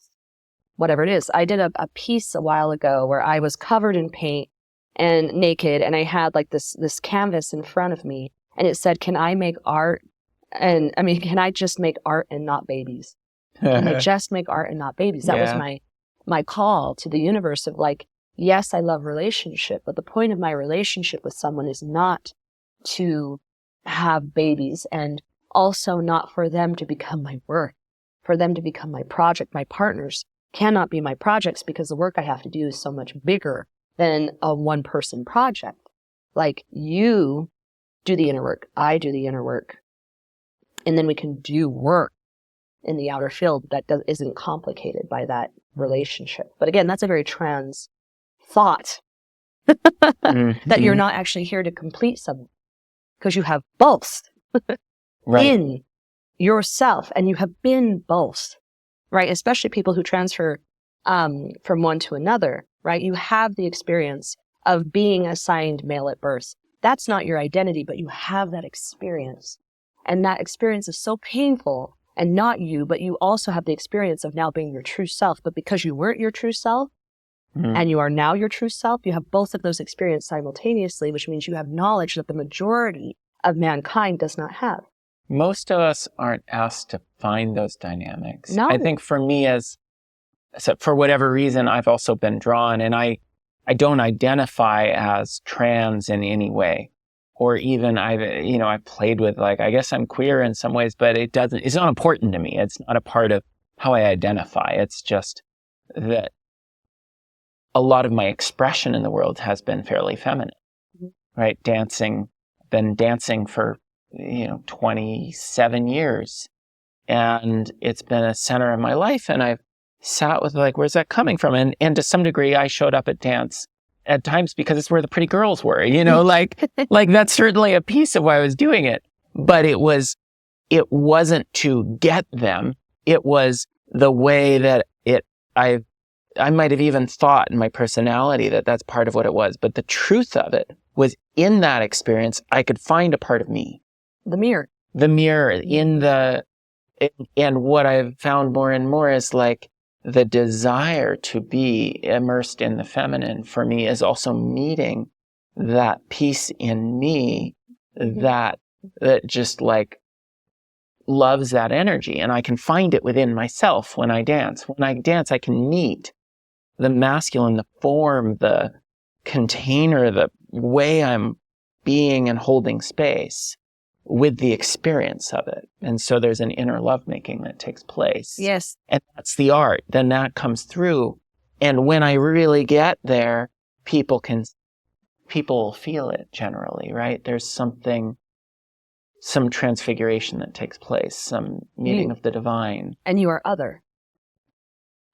whatever it is. I did a piece a while ago where I was covered in paint and naked, and I had like this canvas in front of me, and it said, "Can I make art? And I mean, can I just make art and not babies? Can I just make art and not babies?" That was my call to the universe of like, yes, I love relationship, but the point of my relationship with someone is not to have babies, and also not for them to become my work, for them to become my project. My partners cannot be my projects because the work I have to do is so much bigger than a one-person project. Like, you do the inner work, I do the inner work, and then we can do work in the outer field that isn't complicated by that relationship. But again, that's a very trans thought. That you're not actually here to complete something, because you have both in yourself, and you have been both, right? Especially people who transfer from one to another, right? You have the experience of being assigned male at birth. That's not your identity, but you have that experience. And that experience is so painful, and not you, but you also have the experience of now being your true self. But because you weren't your true self, and you are now your true self, you have both of those experiences simultaneously, which means you have knowledge that the majority of mankind does not have. Most of us aren't asked to find those dynamics. No. I think for me, for whatever reason, I've also been drawn, and I don't identify as trans in any way. Or even I've played with, like, I guess I'm queer in some ways, but it's not important to me. It's not a part of how I identify. It's just that a lot of my expression in the world has been fairly feminine, right? Been dancing for, 27 years. And it's been a center of my life. And I've sat with, like, where's that coming from? And to some degree, I showed up at dance at times because it's where the pretty girls were, like that's certainly a piece of why I was doing it. But it wasn't to get them. It was the way that I might have even thought in my personality that that's part of what it was. But the truth of it was, in that experience, I could find a part of me. The mirror and what I've found more and more is like the desire to be immersed in the feminine for me is also meeting that piece in me that just like loves that energy. And I can find it within myself when I dance. When I dance, I can meet the masculine, the form, the container, the way I'm being and holding space with the experience of it. And so there's an inner lovemaking that takes place. Yes. And that's the art. Then that comes through. And when I really get there, people feel it generally, right? There's some transfiguration that takes place, some meeting of the divine. And you are other.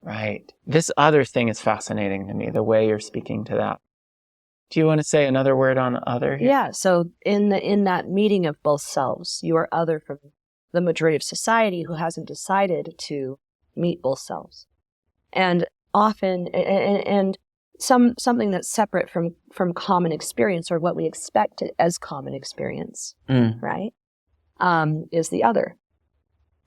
Right. This other thing is fascinating to me, the way you're speaking to that. Do you want to say another word on other here? Yeah. So in that meeting of both selves, you are other from the majority of society who hasn't decided to meet both selves. And often, and something that's separate from common experience, or what we expect as common experience, right? Is the other,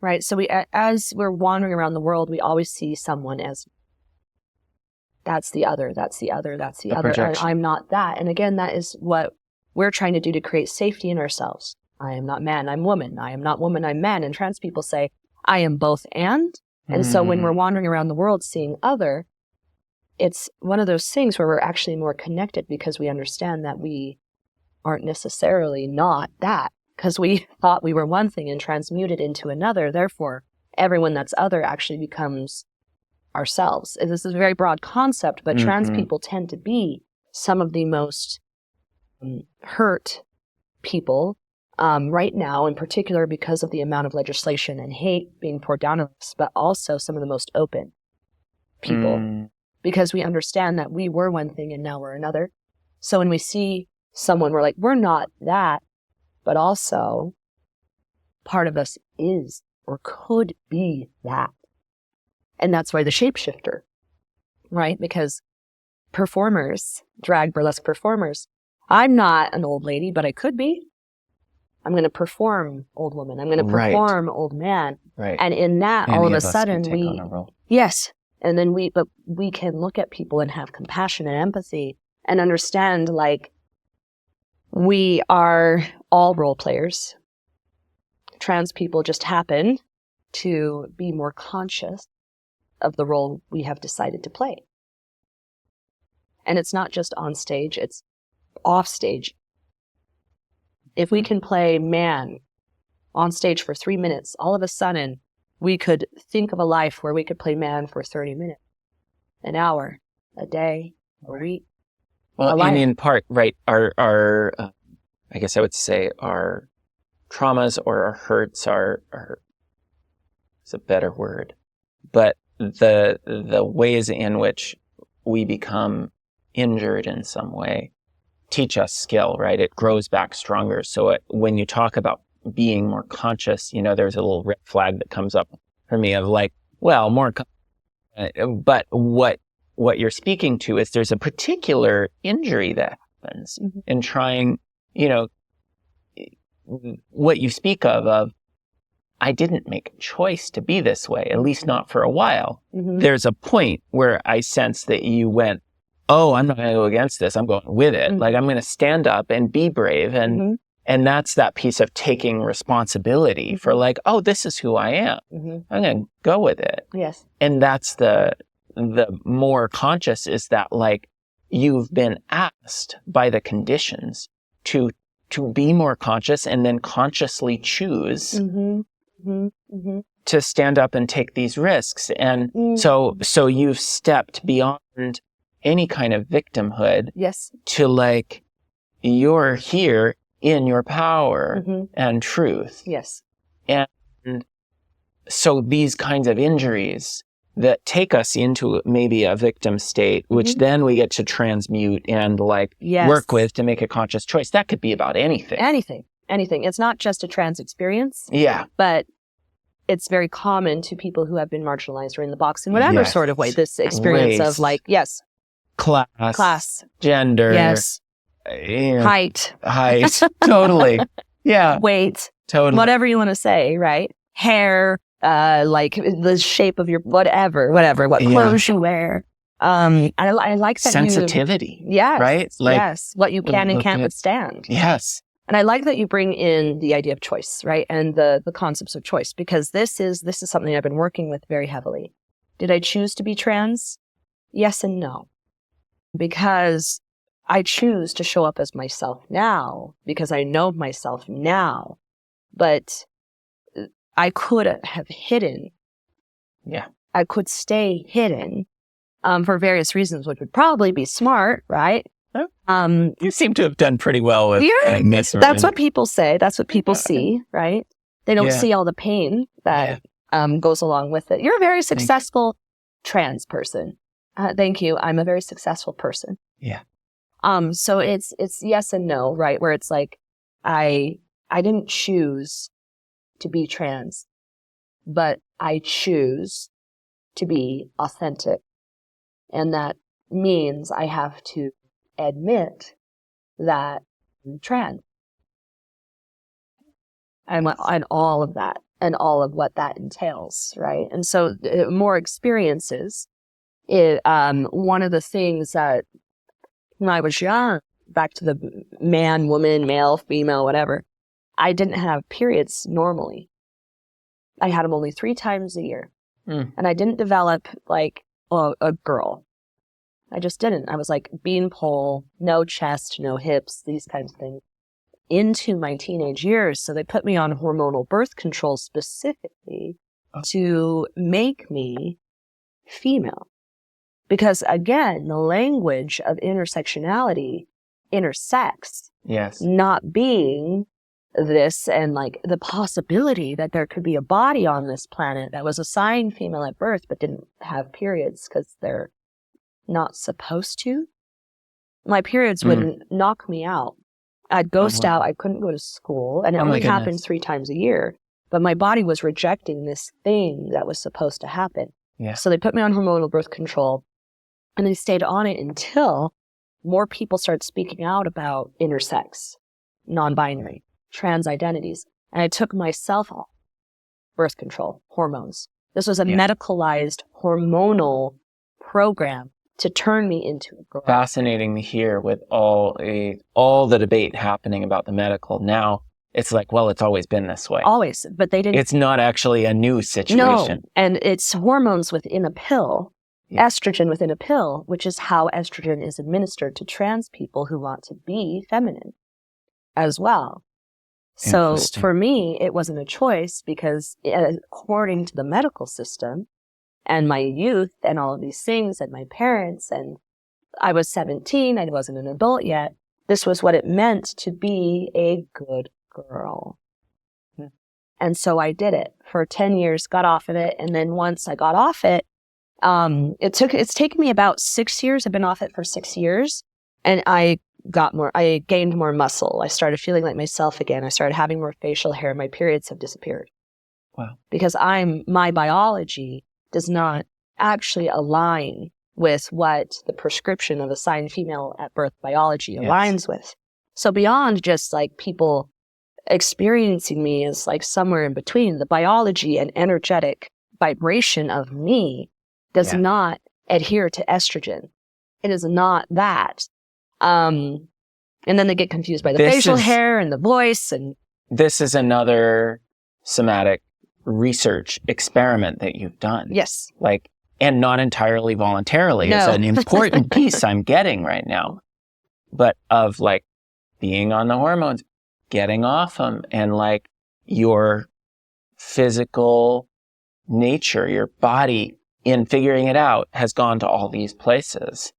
right? So as we're wandering around the world, we always see someone as, that's the other, that's the other, that's the other. I'm not that. And again, that is what we're trying to do to create safety in ourselves. I am not man, I'm woman. I am not woman, I'm man. And trans people say, I am both and. And so when we're wandering around the world seeing other, it's one of those things where we're actually more connected, because we understand that we aren't necessarily not that, because we thought we were one thing and transmuted into another. Therefore, everyone that's other actually becomes ourselves. And this is a very broad concept, but trans people tend to be some of the most hurt people right now, in particular because of the amount of legislation and hate being poured down on us, but also some of the most open people, because we understand that we were one thing and now we're another. So when we see someone, we're like, we're not that, but also part of us is or could be that. And that's why the shapeshifter, right? Because performers, drag burlesque performers, I'm not an old lady, but I could be. I'm going to perform old woman. I'm going to perform old man. Right. And in that, Any all of a us sudden, can take on a role. Yes. And then we can look at people and have compassion and empathy and understand, like, we are all role players. Trans people just happen to be more conscious of the role we have decided to play. And it's not just on stage, it's off stage. If we can play man on stage for 3 minutes, all of a sudden we could think of a life where we could play man for 30 minutes, an hour, a day, a week. Well, and in part, right, our I guess I would say our traumas or our hurts are is a better word, but the ways in which we become injured in some way teach us skill, right? It grows back stronger. So when you talk about being more conscious, there's a little red flag that comes up for me of like, well, but what you're speaking to is there's a particular injury that happens in trying, what you speak of, I didn't make a choice to be this way, at least not for a while. There's a point where I sense that you went, oh, I'm not going to go against this. I'm going with it. Like, I'm going to stand up and be brave. And that's that piece of taking responsibility for like, oh, this is who I am. I'm going to go with it. Yes. And that's the more conscious is that, like, you've been asked by the conditions to be more conscious and then consciously choose to stand up and take these risks. And so you've stepped beyond any kind of victimhood. Yes. To like, you're here in your power and truth. Yes. And so these kinds of injuries that take us into maybe a victim state, which then we get to transmute and like work with to make a conscious choice. That could be about anything. Anything. It's not just a trans experience. Yeah. But it's very common to people who have been marginalized or in the box in whatever sort of way. This experience of like, class, gender, height, totally, weight, totally, whatever you want to say, right? Hair, like the shape of your what clothes you wear. I like that sensitivity. Right? Like, what you can and can't withstand. Yes. And I like that you bring in the idea of choice, right? And the concepts of choice, because this is something I've been working with very heavily. Did I choose to be trans? Yes and no. Because I choose to show up as myself now, because I know myself now. But I could have hidden. Yeah. I could stay hidden for various reasons, which would probably be smart, right? You seem to have done pretty well with this. That's what people say. That's what people see, right? They don't see all the pain that goes along with it. You're a very successful trans person. Thank you. I'm a very successful person. Yeah. So it's yes and no, right? Where it's like, I didn't choose to be trans, but I choose to be authentic. And that means I have to admit that I'm trans. And all of that, and all of what that entails, right? And so more experiences. One of the things that when I was young, back to the man, woman, male, female, whatever, I didn't have periods normally. I had them only 3 times a year. And I didn't develop like a girl. I just didn't. I was like beanpole, no chest, no hips, these kinds of things, into my teenage years. So they put me on hormonal birth control specifically to make me female. Because again, the language of intersectionality, intersex, not being this, and like the possibility that there could be a body on this planet that was assigned female at birth but didn't have periods because they're not supposed to. My periods would knock me out. I'd ghost out. I couldn't go to school, and it only happened 3 times a year. But my body was rejecting this thing that was supposed to happen. So they put me on hormonal birth control, and they stayed on it until more people started speaking out about intersex, non-binary, trans identities. And I took myself off birth control, hormones. This was a medicalized hormonal program to turn me into a girl. Fascinating to hear with all the debate happening about the medical. Now it's like, well, it's always been this way. Always, but they didn't. It's not actually a new situation. No, and it's hormones within a pill, estrogen within a pill, which is how estrogen is administered to trans people who want to be feminine as well. So for me, it wasn't a choice because according to the medical system and my youth and all of these things and my parents, and I was 17, I wasn't an adult yet, this was what it meant to be a good girl. And so I did it for 10 years, got off of it. And then once I got off it, it's taken me about 6 years. I've been off it for 6 years, and I gained more muscle. I started feeling like myself again. I started having more facial hair. My periods have disappeared. Wow. Because my biology does not actually align with what the prescription of assigned female at birth biology aligns with. So beyond just like people experiencing me as like somewhere in between, the biology and energetic vibration of me does not adhere to estrogen. It is not that. And then they get confused by the facial hair and the voice. And this is another somatic research experiment that you've done. Yes. Like, and not entirely voluntarily. No. It's an important piece I'm getting right now. But of like being on the hormones, getting off them, and like your physical nature, your body in figuring it out has gone to all these places.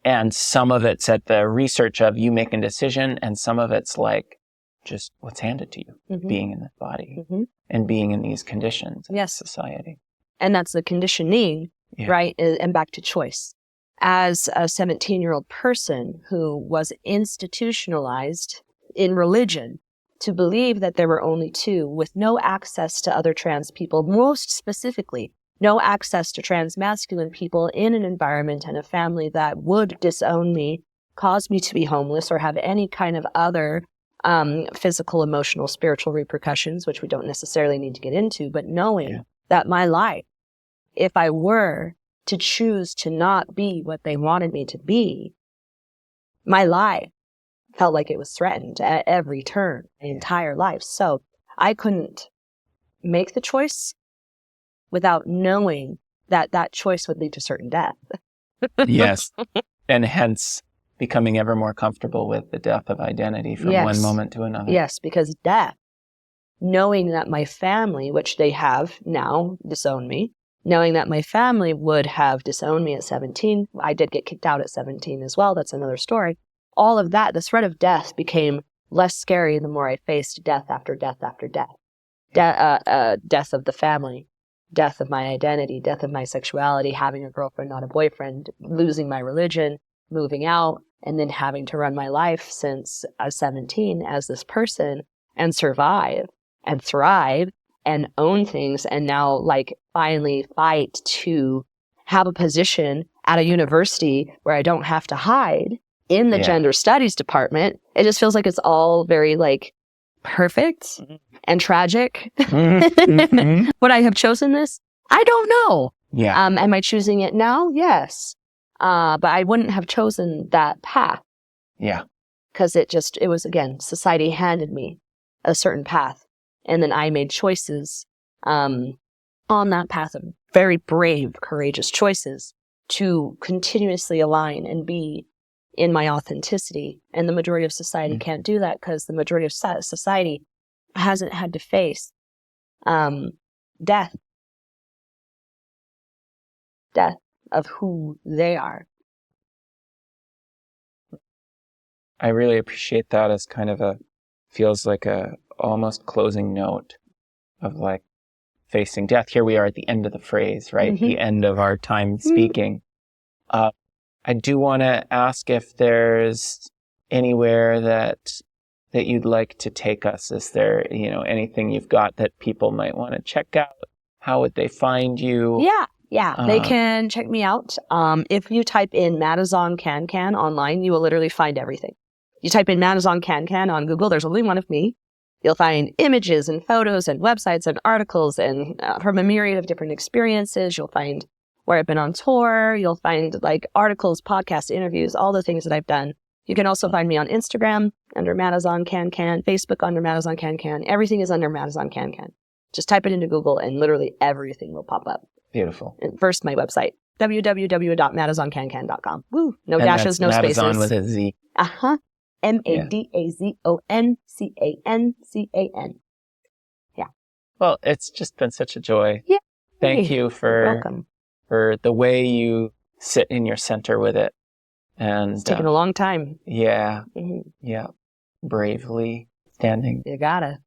And some of it's at the research of you making a decision, and some of it's like just what's handed to you, being in the body and being in these conditions of society. And that's the conditioning, right? And back to choice. As a 17-year-old person who was institutionalized in religion to believe that there were only 2 with no access to other trans people, most specifically, no access to trans masculine people in an environment and a family that would disown me, cause me to be homeless, or have any kind of other physical, emotional, spiritual repercussions, which we don't necessarily need to get into, but knowing that my life, if I were to choose to not be what they wanted me to be, my life felt like it was threatened at every turn, my entire life. So I couldn't make the choice without knowing that that choice would lead to certain death. Yes. And hence becoming ever more comfortable with the death of identity from one moment to another. Yes, because death, knowing that my family, which they have now disowned me, knowing that my family would have disowned me at 17, I did get kicked out at 17 as well. That's another story. All of that, the threat of death became less scary the more I faced death after death after death. Death of the family, death of my identity, death of my sexuality, having a girlfriend, not a boyfriend, losing my religion, moving out and then having to run my life since I was 17 as this person and survive and thrive and own things, and now like finally fight to have a position at a university where I don't have to hide in the gender studies department. It just feels like it's all very like perfect and tragic. Would I have chosen this? I don't know. Yeah. Am I choosing it now? Yes. But I wouldn't have chosen that path. Yeah. Because it was, again, society handed me a certain path. And then I made choices on that path of very brave, courageous choices to continuously align and be in my authenticity. And the majority of society can't do that because the majority of society hasn't had to face death of who they are. I really appreciate that as kind of feels like a almost closing note of like facing death. Here we are at the end of the phrase, right? The end of our time speaking. I do want to ask if there's anywhere that you'd like to take us. Is there, anything you've got that people might want to check out? How would they find you? Yeah. They can check me out. If you type in Madazon CanCan online, you will literally find everything. You type in Madazon CanCan on Google, there's only one of me. You'll find images and photos and websites and articles and from a myriad of different experiences. You'll find where I've been on tour. You'll find like articles, podcasts, interviews, all the things that I've done. You can also find me on Instagram under Madazon CanCan, Facebook under Madazon CanCan. Everything is under Madazon CanCan. Just type it into Google and literally everything will pop up. Beautiful. And first, my website, www.madazoncancan.com. Woo! No dashes, no spaces. Madazon with a Z. MADAZONCANCAN. Yeah. Well, it's just been such a joy. Yeah. Thank you for the way you sit in your center with it. And it's taken a long time. Yeah. Yeah. Bravely standing. You gotta.